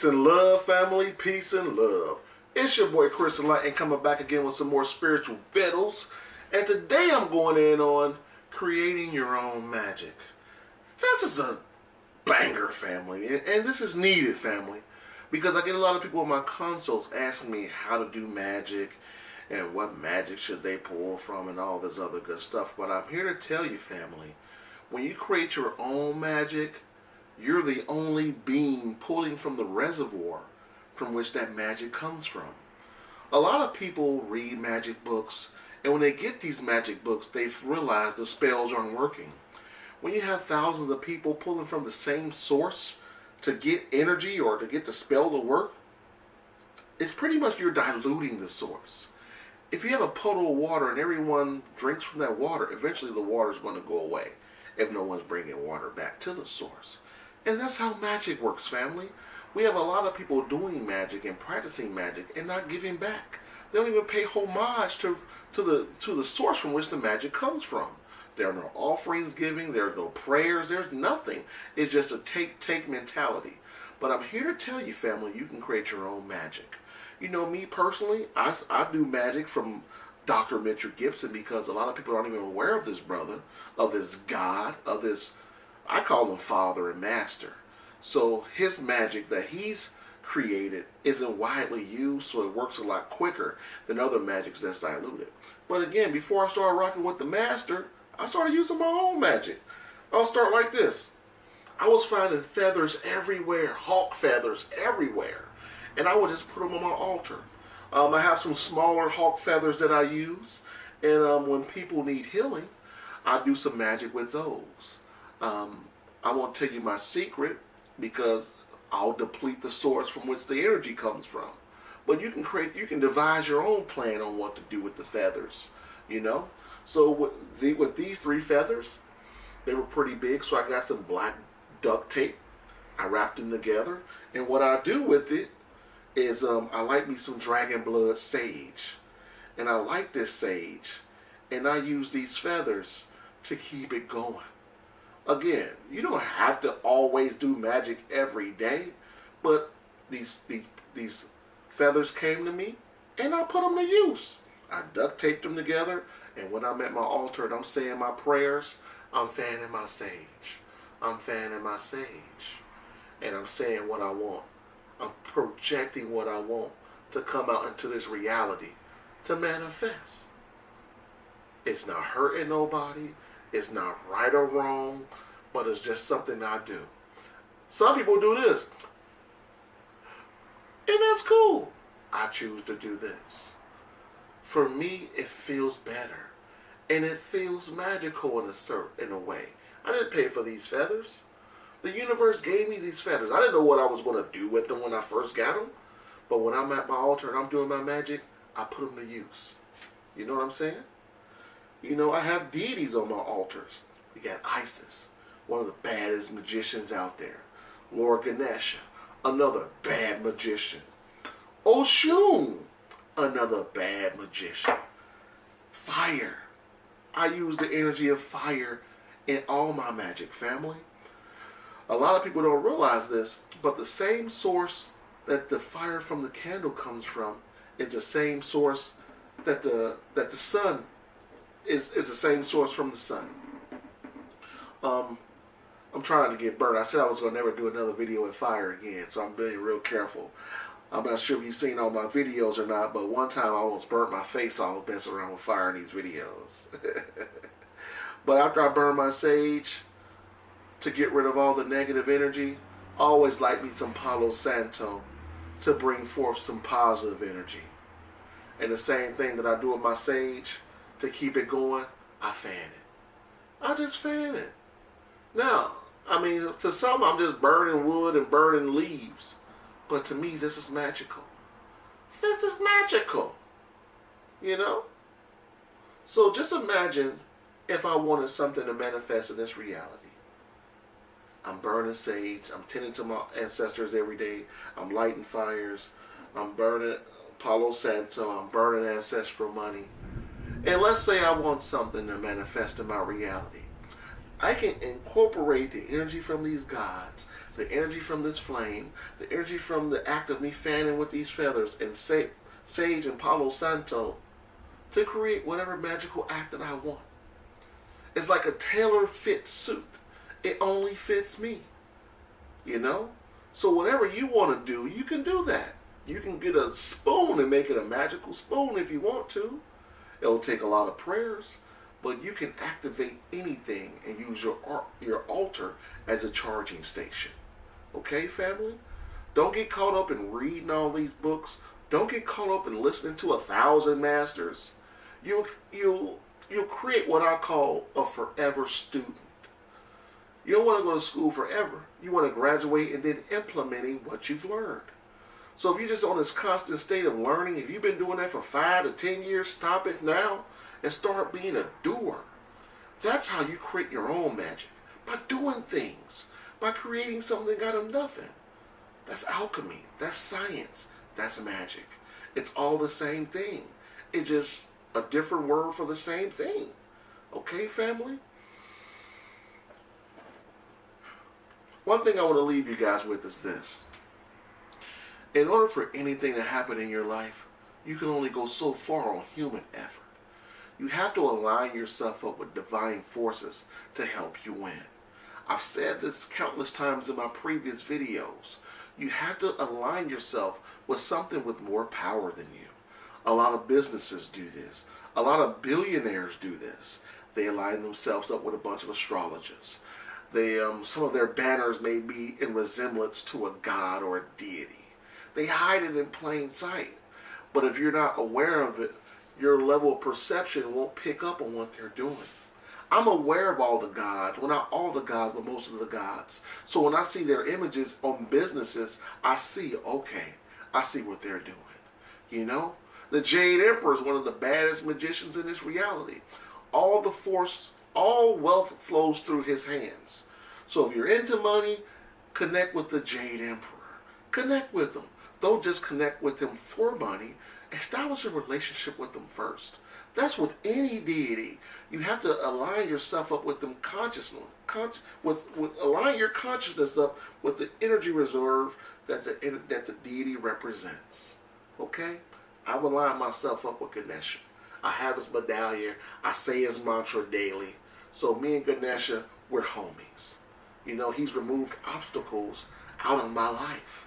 Peace and love, family. Peace and love. It's your boy Chris Enlightened coming back again with some more spiritual vittles. And today I'm going in on creating your own magic. This is a banger, family. And this is needed, family. Because I get a lot of people in my consults asking me how to do magic and what magic should they pull from and all this other good stuff. But I'm here to tell you, family, when you create your own magic, you're the only being pulling from the reservoir from which that magic comes from. A lot of people read magic books, and when they get these magic books, they realize the spells aren't working. When you have thousands of people pulling from the same source to get energy or to get the spell to work, it's pretty much you're diluting the source. If you have a puddle of water and everyone drinks from that water, eventually the water's going to go away if no one's bringing water back to the source. And that's how magic works, family. We have a lot of people doing magic and practicing magic and not giving back. They don't even pay homage to the source from which the magic comes from. There are no offerings giving, there's no prayers, there's nothing. It's just a take mentality. But I'm here to tell you, family, you can create your own magic. You know, me personally, I do magic from Dr. Mitchell Gibson because a lot of people aren't even aware of this brother, of this God, of this, I call him Father and Master. So his magic that he's created isn't widely used, so it works a lot quicker than other magics that's diluted. But again, before I started rocking with the Master, I started using my own magic. I'll start like this. I was finding feathers everywhere, hawk feathers everywhere, and I would just put them on my altar. I have some smaller hawk feathers that I use, and when people need healing, I do some magic with those. I won't tell you my secret because I'll deplete the source from which the energy comes from. But you can devise your own plan on what to do with the feathers, you know. So with these 3 feathers, they were pretty big, so I got some black duct tape. I wrapped them together, and what I do with it is I like me some dragon blood sage, and I like this sage, and I use these feathers to keep it going. Again, you don't have to always do magic every day, but these feathers came to me, and I put them to use. I duct taped them together, and when I'm at my altar and I'm saying my prayers, I'm fanning my sage. I'm fanning my sage, and I'm saying what I want. I'm projecting what I want to come out into this reality, to manifest. It's not hurting nobody. It's not right or wrong, but it's just something I do. Some people do this, and that's cool. I choose to do this. For me, it feels better, and it feels magical in a way. I didn't pay for these feathers. The universe gave me these feathers. I didn't know what I was going to do with them when I first got them, but when I'm at my altar and I'm doing my magic, I put them to use. You know what I'm saying? You know, I have deities on my altars. We got Isis, one of the baddest magicians out there. Lord Ganesha, another bad magician. Oshun, another bad magician. Fire. I use the energy of fire in all my magic, family. A lot of people don't realize this, but the same source that the fire from the candle comes from is the same source that the sun is the same source from the sun. I'm trying to get burned. I said I was going to never do another video with fire again, so I'm being real careful. I'm not sure if you've seen all my videos or not, but one time I almost burnt my face off messing around with fire in these videos. But after I burn my sage, to get rid of all the negative energy, I always like me some Palo Santo to bring forth some positive energy. And the same thing that I do with my sage, to keep it going, I fan it. I just fan it. Now, I mean, to some I'm just burning wood and burning leaves. But to me, this is magical. This is magical. You know? So just imagine if I wanted something to manifest in this reality. I'm burning sage. I'm tending to my ancestors every day. I'm lighting fires. I'm burning Palo Santo. I'm burning ancestral money. And let's say I want something to manifest in my reality. I can incorporate the energy from these gods the energy from this flame, the energy from the act of me fanning with these feathers and sage and Palo Santo to create whatever magical act that I want. It's like a tailor-fit suit. It only fits me. You know? So whatever you want to do, you can do that. You can get a spoon and make it a magical spoon if you want to. It'll take a lot of prayers, but you can activate anything and use your altar as a charging station. Okay, family? Don't get caught up in reading all these books. Don't get caught up in listening to 1,000 masters. You'll create what I call a forever student. You don't want to go to school forever. You want to graduate and then implementing what you've learned. So if you're just on this constant state of learning, if you've been doing that for 5 to 10 years, stop it now and start being a doer. That's how you create your own magic. By doing things. By creating something out of nothing. That's alchemy. That's science. That's magic. It's all the same thing. It's just a different word for the same thing. Okay, family? One thing I want to leave you guys with is this. In order for anything to happen in your life, you can only go so far on human effort. You have to align yourself up with divine forces to help you win. I've said this countless times in my previous videos. You have to align yourself with something with more power than you. A lot of businesses do this. A lot of billionaires do this. They align themselves up with a bunch of astrologers. Some of their banners may be in resemblance to a god or a deity. They hide it in plain sight. But if you're not aware of it, your level of perception won't pick up on what they're doing. I'm aware of all the gods. Well, not all the gods, but most of the gods. So when I see their images on businesses, I see, okay, I see what they're doing. You know? The Jade Emperor is one of the baddest magicians in this reality. All the force, all wealth flows through his hands. So if you're into money, connect with the Jade Emperor. Connect with him. Don't just connect with him for money. Establish a relationship with them first. That's with any deity. You have to align yourself up with them consciously. Align your consciousness up with the energy reserve that the deity represents. Okay? I've aligned myself up with Ganesha. I have his medallion. I say his mantra daily. So me and Ganesha, we're homies. You know, he's removed obstacles out of my life.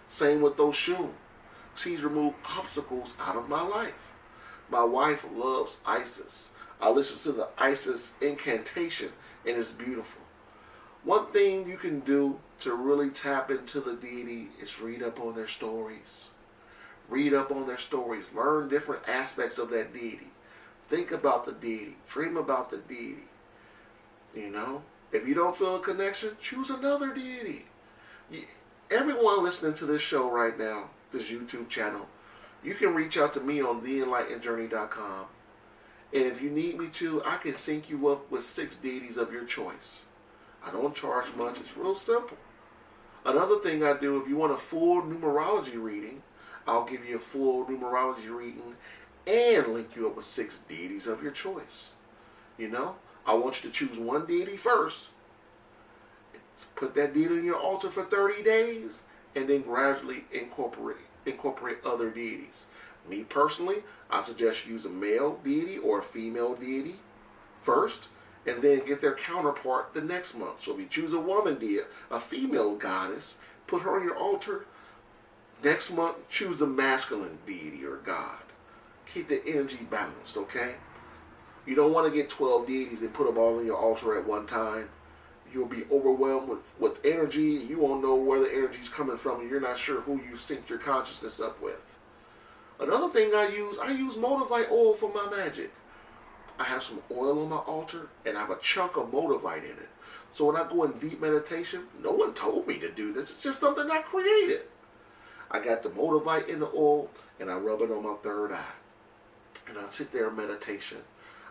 Same with Oshun. She's removed obstacles out of my life. My wife loves Isis. I listen to the Isis incantation and it's beautiful. One thing you can do to really tap into the deity is read up on their stories. Read up on their stories. Learn different aspects of that deity. Think about the deity. Dream about the deity. You know? If you don't feel a connection, choose another deity. Everyone listening to this show right now, this YouTube channel, you can reach out to me on theenlightenedjourney.com. And if you need me to, I can sync you up with 6 deities of your choice. I don't charge much. It's real simple. Another thing I do, if you want a full numerology reading, I'll give you a full numerology reading and link you up with 6 deities of your choice. You know, I want you to choose one deity first. Put that deity on your altar for 30 days and then gradually incorporate other deities. Me personally, I suggest you use a male deity or a female deity first and then get their counterpart the next month. So if you choose a woman deity, a female goddess, put her on your altar. Next month, choose a masculine deity or god. Keep the energy balanced, okay? You don't want to get 12 deities and put them all on your altar at one time. You'll be overwhelmed with energy. You won't know where the energy's coming from, and you're not sure who you sync your consciousness up with. Another thing I use Motivite oil for my magic. I have some oil on my altar, and I have a chunk of Motivite in it. So when I go in deep meditation, no one told me to do this. It's just something I created. I got the Motivite in the oil, and I rub it on my third eye. And I sit there in meditation.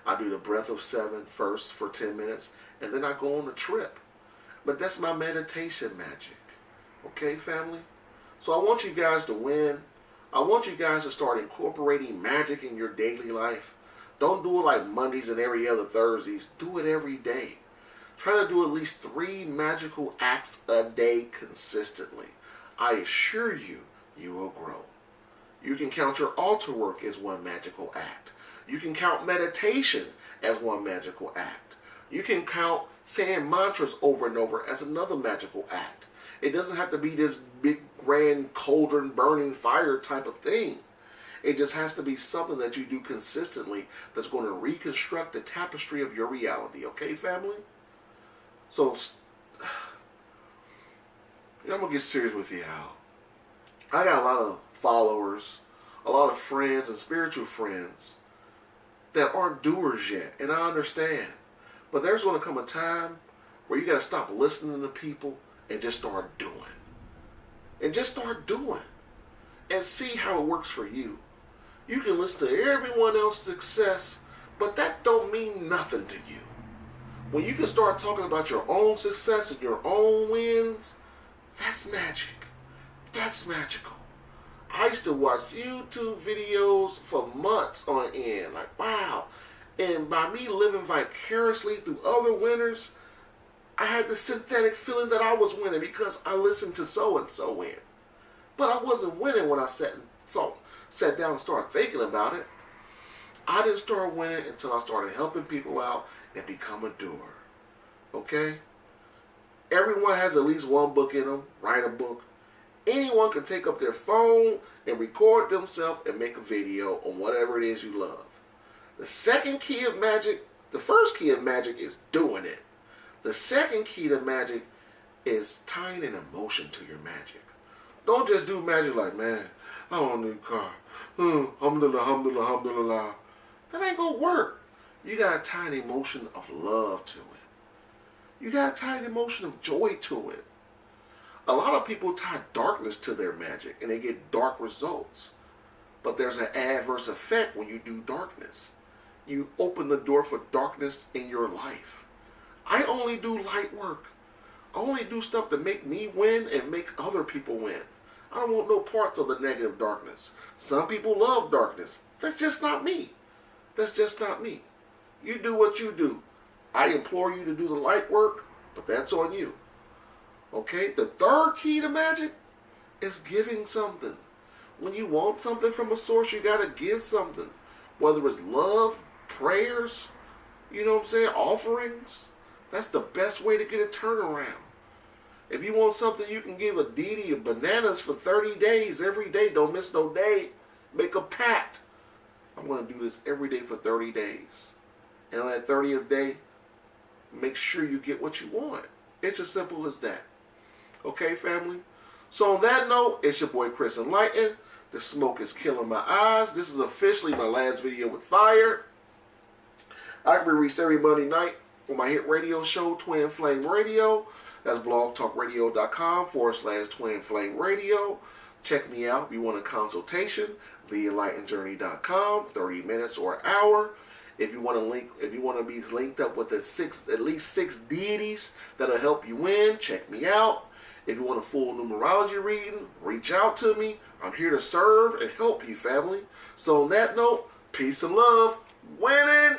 I do the breath of 7 first for 10 minutes, and then I go on a trip. But that's my meditation magic. Okay, family? So I want you guys to win. I want you guys to start incorporating magic in your daily life. Don't do it like Mondays and every other Thursdays. Do it every day. Try to do at least 3 magical acts a day consistently. I assure you, you will grow. You can count your altar work as one magical act. You can count meditation as one magical act. You can count saying mantras over and over as another magical act. It doesn't have to be this big, grand, cauldron, burning fire type of thing. It just has to be something that you do consistently that's going to reconstruct the tapestry of your reality. Okay, family? So, I'm going to get serious with you, Al. I got a lot of followers, a lot of friends and spiritual friends that aren't doers yet, and I understand. But there's going to come a time where you got to stop listening to people and just start doing. And just start doing. And see how it works for you. You can listen to everyone else's success, but that don't mean nothing to you. When you can start talking about your own success and your own wins, that's magic. That's magical. I used to watch YouTube videos for months on end. Like, wow. And by me living vicariously through other winners, I had the synthetic feeling that I was winning because I listened to so-and-so win. But I wasn't winning when I sat down and started thinking about it. I didn't start winning until I started helping people out and become a doer. Okay? Everyone has at least one book in them. Write a book. Anyone can take up their phone and record themselves and make a video on whatever it is you love. The second key of magic, the first key of magic is doing it. The second key to magic is tying an emotion to your magic. Don't just do magic like, man, I want a new car. Alhamdulillah, alhamdulillah, alhamdulillah. That ain't gonna work. You gotta tie an emotion of love to it. You gotta tie an emotion of joy to it. A lot of people tie darkness to their magic and they get dark results. But there's an adverse effect when you do darkness. You open the door for darkness in your life. I only do light work. I only do stuff to make me win and make other people win. I don't want no parts of the negative darkness. Some people love darkness. That's just not me. That's just not me. You do what you do. I implore you to do the light work, but that's on you. Okay? The third key to magic is giving something. When you want something from a source, you got to give something. Whether it's love, prayers, you know what I'm saying, offerings. That's the best way to get a turnaround. If you want something, you can give a deity of bananas for 30 days, every day. Don't miss no day. Make a pact. I'm going to do this every day for 30 days. And on that 30th day, make sure you get what you want. It's as simple as that. Okay, family? So on that note, it's your boy Chris Enlightened. The smoke is killing my eyes. This is officially my last video with fire. I can be reached every Monday night on my hit radio show, Twin Flame Radio. That's blogtalkradio.com/Twin Flame Radio. Check me out if you want a consultation. TheEnlightenedJourney.com, 30 minutes or an hour. If you want to be linked up with at least 6 deities that'll help you win, check me out. If you want a full numerology reading, reach out to me. I'm here to serve and help you, family. So on that note, peace and love. Winning!